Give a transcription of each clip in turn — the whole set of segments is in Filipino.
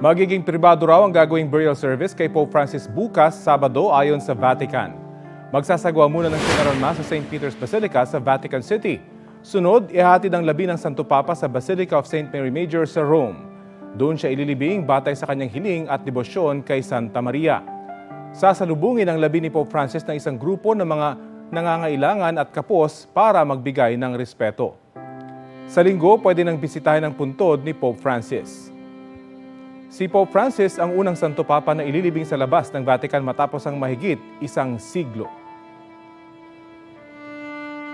Magiging pribado raw ang gagawing burial service kay Pope Francis bukas, Sabado, ayon sa Vatican. Magsasagawa muna ng funeral mass sa St. Peter's Basilica sa Vatican City. Sunod, ihahatid ang labi ng Santo Papa sa Basilica of St. Mary Major sa Rome. Doon siya ililibing batay sa kanyang hiling at debosyon kay Santa Maria. Sasalubungin ang labi ni Pope Francis ng isang grupo ng mga nangangailangan at kapos para magbigay ng respeto. Sa linggo, pwede nang bisitahin ang puntod ni Pope Francis. Si Pope Francis ang unang Santo Papa na ililibing sa labas ng Vatican matapos ang mahigit isang siglo.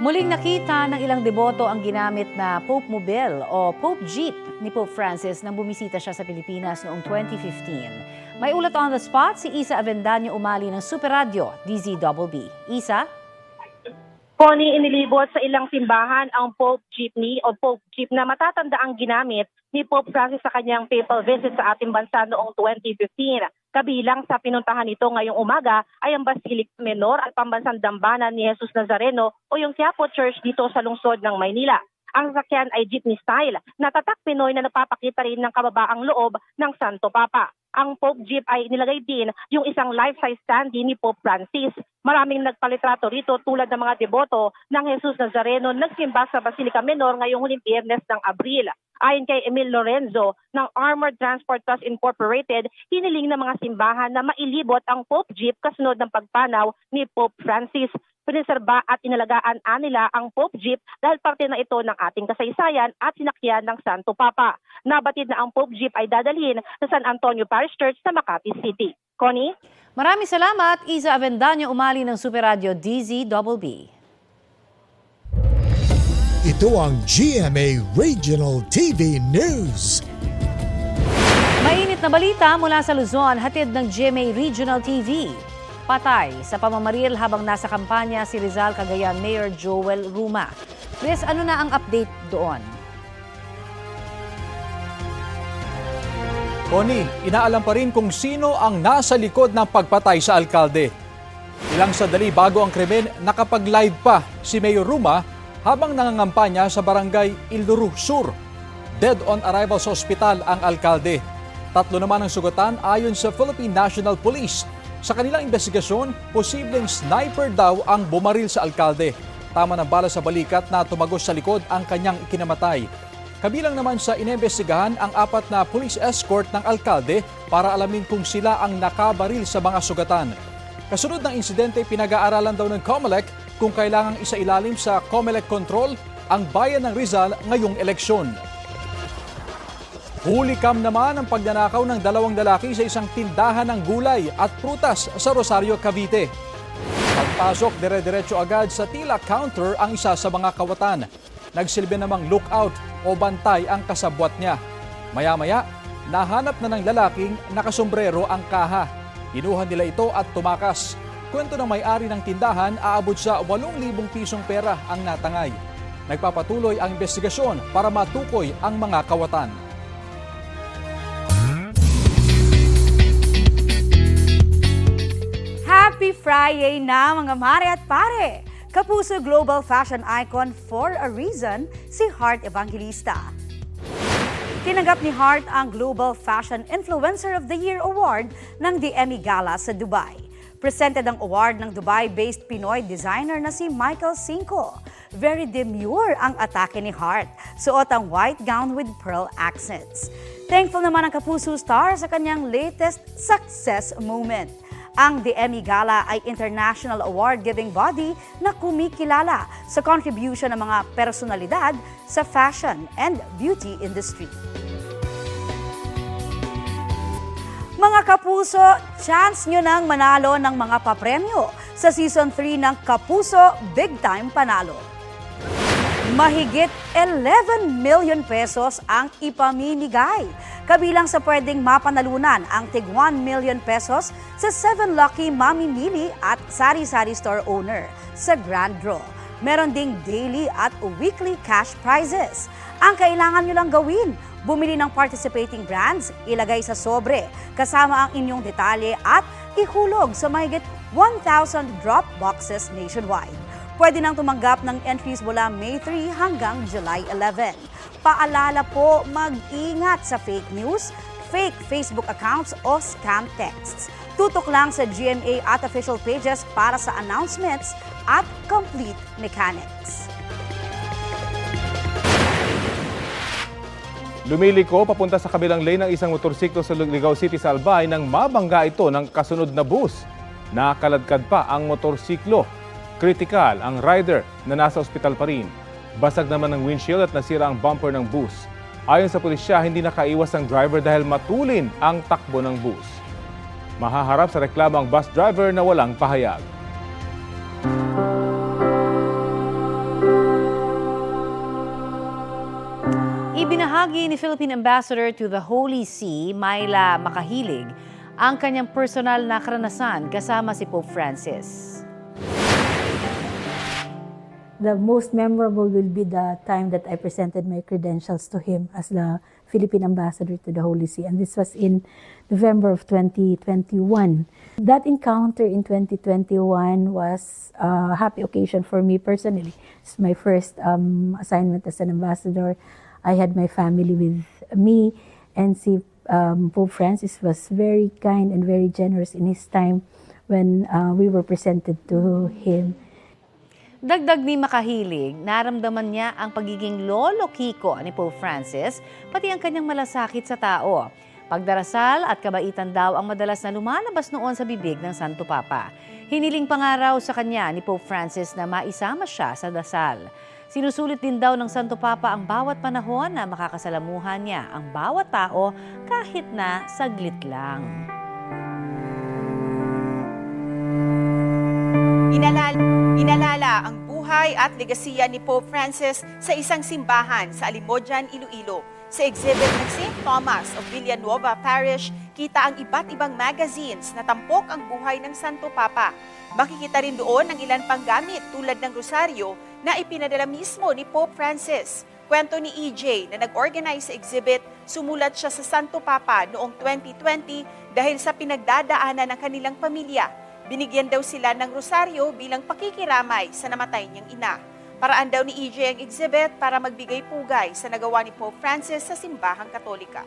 Muling nakita ng ilang deboto ang ginamit na Pope Mobile o Pope Jeep ni Pope Francis nang bumisita siya sa Pilipinas noong 2015. May ulat on the spot si Isa Avendaño Umali ng Super Radio, DZBB. Isa? Connie, inilibot sa ilang simbahan ang Pope Jeepney o Pope Jeep na matatanda ang ginamit ni Pope Francis sa kanyang papal visit sa ating bansa noong 2015. Kabilang sa pinuntahan nito ngayong umaga ay ang Basilica Menor at Pambansang Dambana ni Jesus Nazareno o yung Quiapo Church dito sa lungsod ng Maynila. Ang sakyan ay jeepney style na tatak Pinoy na napapakita rin ng kababaang loob ng Santo Papa. Ang Pope Jeep ay nilagay din yung isang life-size standee ni Pope Francis. Maraming nagpalitrato rito tulad ng mga deboto ng Jesus Nazareno nagsimba sa Basilica Menor ngayong huling Biyernes ng Abril. Ayon kay Emil Lorenzo ng Armored Transport Trust Incorporated, hiniling ng mga simbahan na mailibot ang Pope Jeep kasunod ng pagpanaw ni Pope Francis. Piniserba at inalagaan nila ang Pope Jeep dahil parte na ito ng ating kasaysayan at sinakyan ng Santo Papa. Nabatid na ang Pope Jeep ay dadalhin sa San Antonio Parish Church sa Makati City. Connie? Maraming salamat, Isa Avendaño Umali ng Super Radio DZBB. Ito ang GMA Regional TV News. Mainit na balita mula sa Luzon, hatid ng GMA Regional TV. Patay sa pamamaril habang nasa kampanya si Rizal Cagayan Mayor Joel Ruma. Chris, ano na ang update doon? Connie, inaalam pa rin kung sino ang nasa likod ng pagpatay sa alkalde. Ilang sandali bago ang krimen, nakapag-live pa si Mayor Ruma habang nangangampanya sa barangay Ilduru Sur. Dead on arrival sa ospital ang alkalde. 3 naman ang sugatan ayon sa Philippine National Police. Sa kanilang investigasyon, posibleng sniper daw ang bumaril sa alkalde. Tama ng bala sa balikat na tumagos sa likod ang kanyang ikinamatay. Kabilang naman sa inimbestigahan ang 4 na police escort ng alkalde para alamin kung sila ang nakabaril sa mga sugatan. Kasunod ng insidente, pinag-aaralan daw ng COMELEC kung kailangang isailalim sa COMELEC control ang bayan ng Rizal ngayong eleksyon. Hulikam naman ang pagnanakaw ng 2 lalaki sa isang tindahan ng gulay at prutas sa Rosario, Cavite. Pagpasok, dire-diretso agad sa tila counter ang isa sa mga kawatan. Nagsilbi namang lookout o bantay ang kasabwat niya. Maya-maya, nahanap na ng lalaking nakasombrero ang kaha. Kinuha nila ito at tumakas. Kwento ng may-ari ng tindahan, aabot sa 8,000 pisong pera ang natangay. Nagpapatuloy ang investigasyon para matukoy ang mga kawatan. Happy Friday na mga mare at pare! Kapuso Global Fashion Icon for a reason, si Heart Evangelista. Tinanggap ni Heart ang Global Fashion Influencer of the Year Award ng The Emmy Gala sa Dubai. Presented ang award ng Dubai-based Pinoy designer na si Michael Cinco. Very demure ang atake ni Heart. Suot ang white gown with pearl accents. Thankful naman ang Kapuso star sa kanyang latest success moment. Ang The Emmy Gala ay international award-giving body na kumikilala sa contribution ng mga personalidad sa fashion and beauty industry. Mga Kapuso, chance nyo nang manalo ng mga papremyo sa Season 3 ng Kapuso Big Time Panalo. Mahigit 11 million pesos ang ipamimigay. Kabilang sa pwedeng mapanalunan ang tig 1 million pesos sa 7 lucky mamimili at sari-sari store owner sa Grand Draw. Meron ding daily at weekly cash prizes. Ang kailangan nyo lang gawin, bumili ng participating brands, ilagay sa sobre, kasama ang inyong detalye at ihulog sa mahigit 1,000 drop boxes nationwide. Pwede nang tumanggap ng entries mula May 3 hanggang July 11. Paalala po, mag-ingat sa fake news, fake Facebook accounts o scam texts. Tutok lang sa GMA at official pages para sa announcements at complete mechanics. Lumiliko papunta sa kabilang lane ng isang motorsiklo sa Ligao City sa Albay nang mabangga ito ng kasunod na bus. Nakaladkad pa ang motorsiklo. Kritikal ang rider na nasa ospital pa rin. Basag naman ng windshield at nasira ang bumper ng bus. Ayon sa pulisya, hindi nakaiwas ang driver dahil matulin ang takbo ng bus. Mahaharap sa reklamo ang bus driver na walang pahayag. Ibinahagi ni Philippine Ambassador to the Holy See, Myla Makahilig, ang kanyang personal na karanasan kasama si Pope Francis. The most memorable will be the time that I presented my credentials to him as the Philippine Ambassador to the Holy See. And this was in November of 2021. That encounter in 2021 was a happy occasion for me personally. It's my first assignment as an ambassador. I had my family with me, and si Pope Francis was very kind and very generous in his time when we were presented to him. Dagdag ni Makahilig, naramdaman niya ang pagiging lolo kiko ni Pope Francis, pati ang kanyang malasakit sa tao. Pagdarasal at kabaitan daw ang madalas na lumalabas noon sa bibig ng Santo Papa. Hiniling pangaraw sa kanya ni Pope Francis na maisama siya sa dasal. Sinusulit din daw ng Santo Papa ang bawat panahon na makakasalamuhan niya ang bawat tao kahit na saglit lang. Inalala ang buhay at legasiya ni Pope Francis sa isang simbahan sa Alimodjan, Iloilo. Sa exhibit ng St. Thomas of Villanueva Parish, kita ang iba't ibang magazines na tampok ang buhay ng Santo Papa. Makikita rin doon ang ilan pang gamit tulad ng rosaryo na ipinadala mismo ni Pope Francis. Kwento ni EJ na nag-organize sa exhibit, sumulat siya sa Santo Papa noong 2020 dahil sa pinagdadaanan ng kanilang pamilya. Binigyan daw sila ng rosaryo bilang pakikiramay sa namatay niyang ina. Paraan daw ni EJ ang exhibit para magbigay pugay sa nagawa ni Pope Francis sa simbahang Katolika.